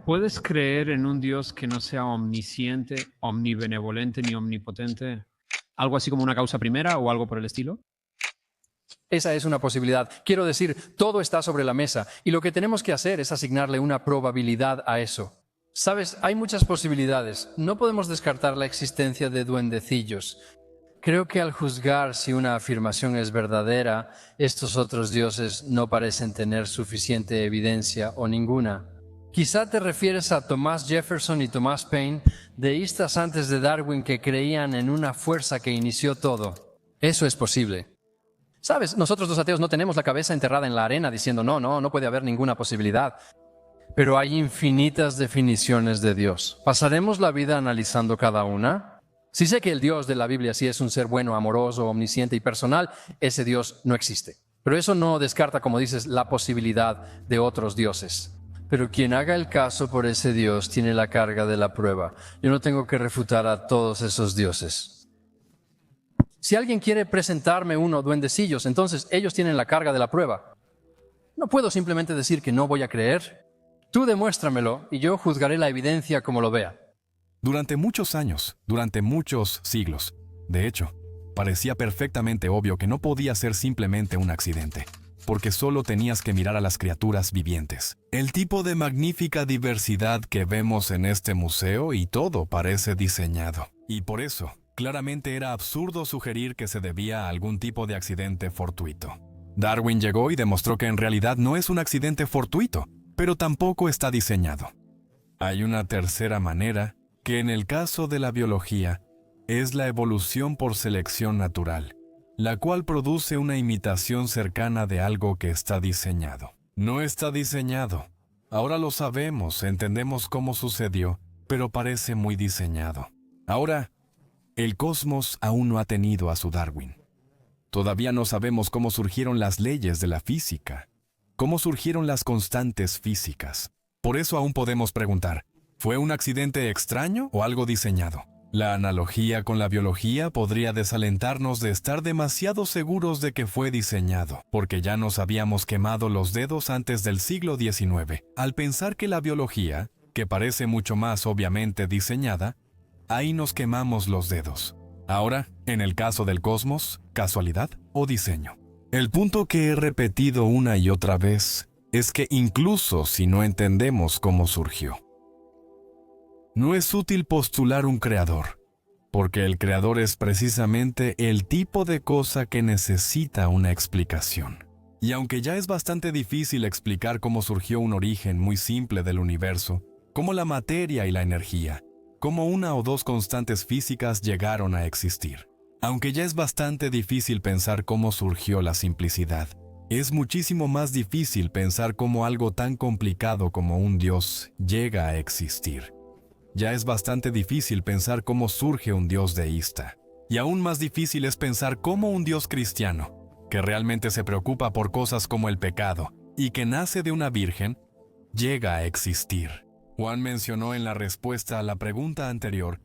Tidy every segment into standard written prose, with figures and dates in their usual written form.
¿Puedes creer en un Dios que no sea omnisciente, omnibenevolente ni omnipotente? ¿Algo así como una causa primera o algo por el estilo? Esa es una posibilidad. Quiero decir, todo está sobre la mesa y lo que tenemos que hacer es asignarle una probabilidad a eso. Sabes, hay muchas posibilidades. No podemos descartar la existencia de duendecillos. Creo que al juzgar si una afirmación es verdadera, estos otros dioses no parecen tener suficiente evidencia o ninguna. Quizá te refieres a Thomas Jefferson y Thomas Paine, deístas antes de Darwin que creían en una fuerza que inició todo. Eso es posible. Sabes, nosotros los ateos no tenemos la cabeza enterrada en la arena diciendo no puede haber ninguna posibilidad. Pero hay infinitas definiciones de Dios. ¿Pasaremos la vida analizando cada una? Si sé que el Dios de la Biblia sí es un ser bueno, amoroso, omnisciente y personal, ese Dios no existe. Pero eso no descarta, como dices, la posibilidad de otros dioses. Pero quien haga el caso por ese Dios tiene la carga de la prueba. Yo no tengo que refutar a todos esos dioses. Si alguien quiere presentarme uno duendecillos, entonces ellos tienen la carga de la prueba. No puedo simplemente decir que no voy a creer. Tú demuéstramelo y yo juzgaré la evidencia como lo vea. Durante muchos años, durante muchos siglos, de hecho, parecía perfectamente obvio que no podía ser simplemente un accidente, porque solo tenías que mirar a las criaturas vivientes. El tipo de magnífica diversidad que vemos en este museo y todo parece diseñado. Y por eso, claramente era absurdo sugerir que se debía a algún tipo de accidente fortuito. Darwin llegó y demostró que en realidad no es un accidente fortuito, pero tampoco está diseñado. Hay una tercera manera, que en el caso de la biología, es la evolución por selección natural, la cual produce una imitación cercana de algo que está diseñado. No está diseñado. Ahora lo sabemos, entendemos cómo sucedió, pero parece muy diseñado. Ahora, el cosmos aún no ha tenido a su Darwin. Todavía no sabemos cómo surgieron las leyes de la física, cómo surgieron las constantes físicas. Por eso aún podemos preguntar, ¿fue un accidente extraño o algo diseñado? La analogía con la biología podría desalentarnos de estar demasiado seguros de que fue diseñado, porque ya nos habíamos quemado los dedos antes del siglo XIX, al pensar que la biología, que parece mucho más obviamente diseñada, ahí nos quemamos los dedos. Ahora, en el caso del cosmos, ¿casualidad o diseño? El punto que he repetido una y otra vez es que incluso si no entendemos cómo surgió, no es útil postular un creador, porque el creador es precisamente el tipo de cosa que necesita una explicación. Y aunque ya es bastante difícil explicar cómo surgió un origen muy simple del universo, cómo la materia y la energía, cómo una o dos constantes físicas llegaron a existir. Aunque ya es bastante difícil pensar cómo surgió la simplicidad, es muchísimo más difícil pensar cómo algo tan complicado como un Dios llega a existir. Ya es bastante difícil pensar cómo surge un Dios deísta. Y aún más difícil es pensar cómo un Dios cristiano, que realmente se preocupa por cosas como el pecado y que nace de una virgen, llega a existir. Juan mencionó en la respuesta a la pregunta anterior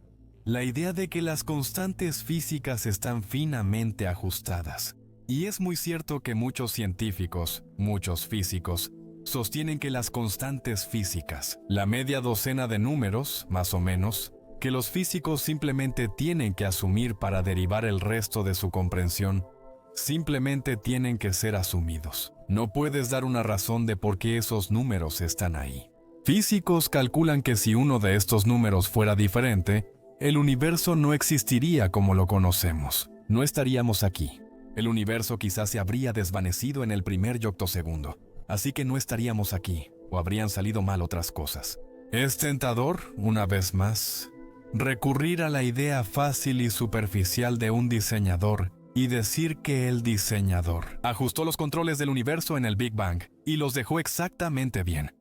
la idea de que las constantes físicas están finamente ajustadas. Y es muy cierto que muchos científicos, muchos físicos, sostienen que las constantes físicas, la media docena de números, más o menos, que los físicos simplemente tienen que asumir para derivar el resto de su comprensión, simplemente tienen que ser asumidos. No puedes dar una razón de por qué esos números están ahí. Físicos calculan que si uno de estos números fuera diferente, el universo no existiría como lo conocemos. No estaríamos aquí. El universo quizás se habría desvanecido en el primer yoctosegundo. Así que no estaríamos aquí, o habrían salido mal otras cosas. Es tentador, una vez más, recurrir a la idea fácil y superficial de un diseñador y decir que el diseñador ajustó los controles del universo en el Big Bang y los dejó exactamente bien.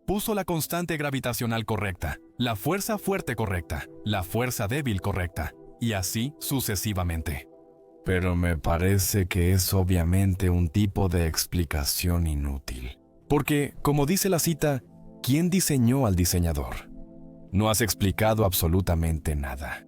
Puso la constante gravitacional correcta, la fuerza fuerte correcta, la fuerza débil correcta, y así sucesivamente. Pero me parece que es obviamente un tipo de explicación inútil. Porque, como dice la cita, ¿quién diseñó al diseñador? No has explicado absolutamente nada.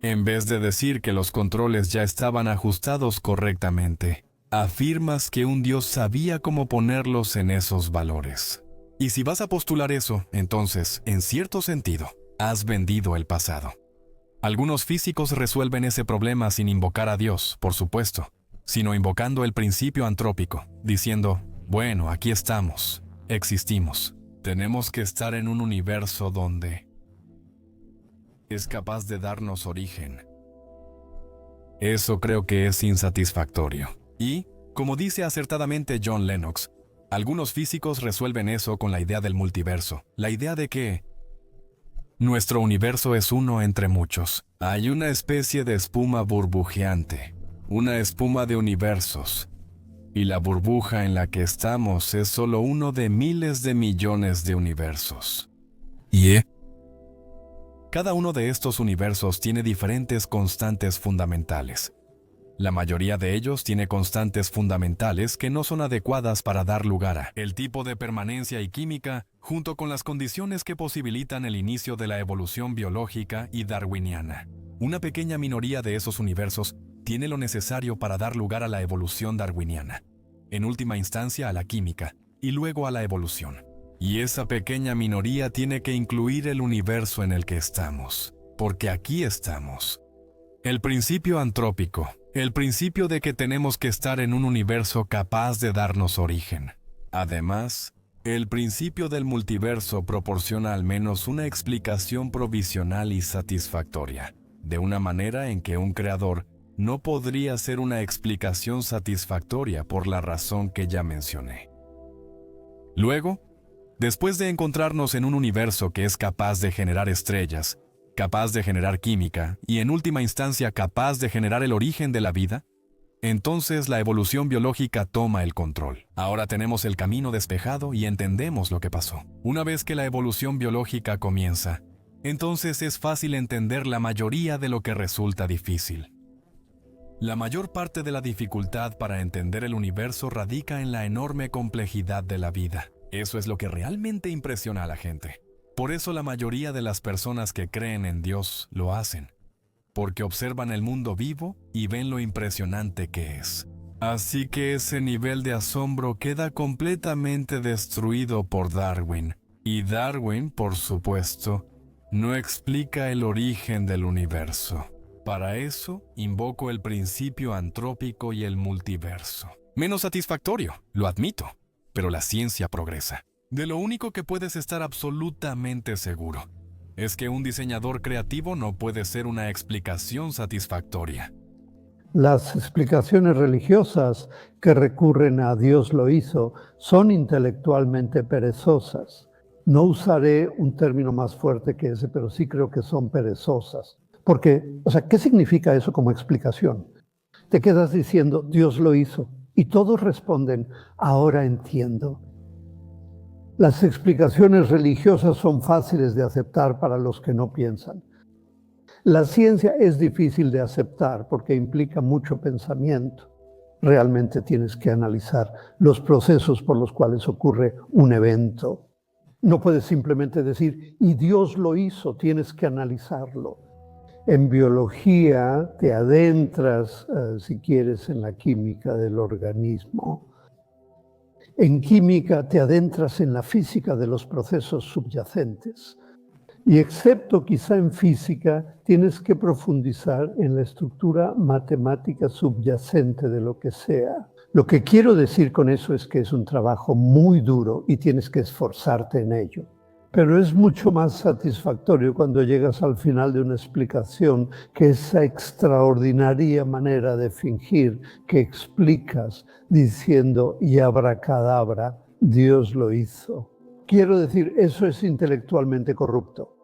En vez de decir que los controles ya estaban ajustados correctamente, afirmas que un Dios sabía cómo ponerlos en esos valores. Y si vas a postular eso, entonces, en cierto sentido, has vendido el pasado. Algunos físicos resuelven ese problema sin invocar a Dios, por supuesto, sino invocando el principio antrópico, diciendo, bueno, aquí estamos, existimos. Tenemos que estar en un universo donde es capaz de darnos origen. Eso creo que es insatisfactorio. Y, como dice acertadamente John Lennox, algunos físicos resuelven eso con la idea del multiverso, la idea de que nuestro universo es uno entre muchos. Hay una especie de espuma burbujeante, una espuma de universos, y la burbuja en la que estamos es solo uno de miles de millones de universos. ¿Y? Cada uno de estos universos tiene diferentes constantes fundamentales. La mayoría de ellos tiene constantes fundamentales que no son adecuadas para dar lugar a el tipo de permanencia y química, junto con las condiciones que posibilitan el inicio de la evolución biológica y darwiniana. Una pequeña minoría de esos universos tiene lo necesario para dar lugar a la evolución darwiniana, en última instancia a la química, y luego a la evolución. Y esa pequeña minoría tiene que incluir el universo en el que estamos, porque aquí estamos. El principio antrópico, el principio de que tenemos que estar en un universo capaz de darnos origen. Además, el principio del multiverso proporciona al menos una explicación provisional y satisfactoria, de una manera en que un creador no podría ser una explicación satisfactoria por la razón que ya mencioné. Luego, después de encontrarnos en un universo que es capaz de generar estrellas, capaz de generar química y en última instancia capaz de generar el origen de la vida, entonces la evolución biológica toma el control. Ahora tenemos el camino despejado y entendemos lo que pasó. Una vez que la evolución biológica comienza, entonces es fácil entender la mayoría de lo que resulta difícil. La mayor parte de la dificultad para entender el universo radica en la enorme complejidad de la vida. Eso es lo que realmente impresiona a la gente. Por eso la mayoría de las personas que creen en Dios lo hacen, porque observan el mundo vivo y ven lo impresionante que es. Así que ese nivel de asombro queda completamente destruido por Darwin. Y Darwin, por supuesto, no explica el origen del universo. Para eso, invoco el principio antrópico y el multiverso. Menos satisfactorio, lo admito, pero la ciencia progresa. De lo único que puedes estar absolutamente seguro es que un diseñador creativo no puede ser una explicación satisfactoria. Las explicaciones religiosas que recurren a Dios lo hizo son intelectualmente perezosas. No usaré un término más fuerte que ese, pero sí creo que son perezosas. Porque, ¿qué significa eso como explicación? Te quedas diciendo, Dios lo hizo, y todos responden, ahora entiendo. Las explicaciones religiosas son fáciles de aceptar para los que no piensan. La ciencia es difícil de aceptar porque implica mucho pensamiento. Realmente tienes que analizar los procesos por los cuales ocurre un evento. No puedes simplemente decir, y Dios lo hizo, tienes que analizarlo. En biología te adentras, si quieres, en la química del organismo. En química te adentras en la física de los procesos subyacentes. Y excepto quizá en física, tienes que profundizar en la estructura matemática subyacente de lo que sea. Lo que quiero decir con eso es que es un trabajo muy duro y tienes que esforzarte en ello. Pero es mucho más satisfactorio cuando llegas al final de una explicación que esa extraordinaria manera de fingir que explicas diciendo y abracadabra, Dios lo hizo. Quiero decir, eso es intelectualmente corrupto.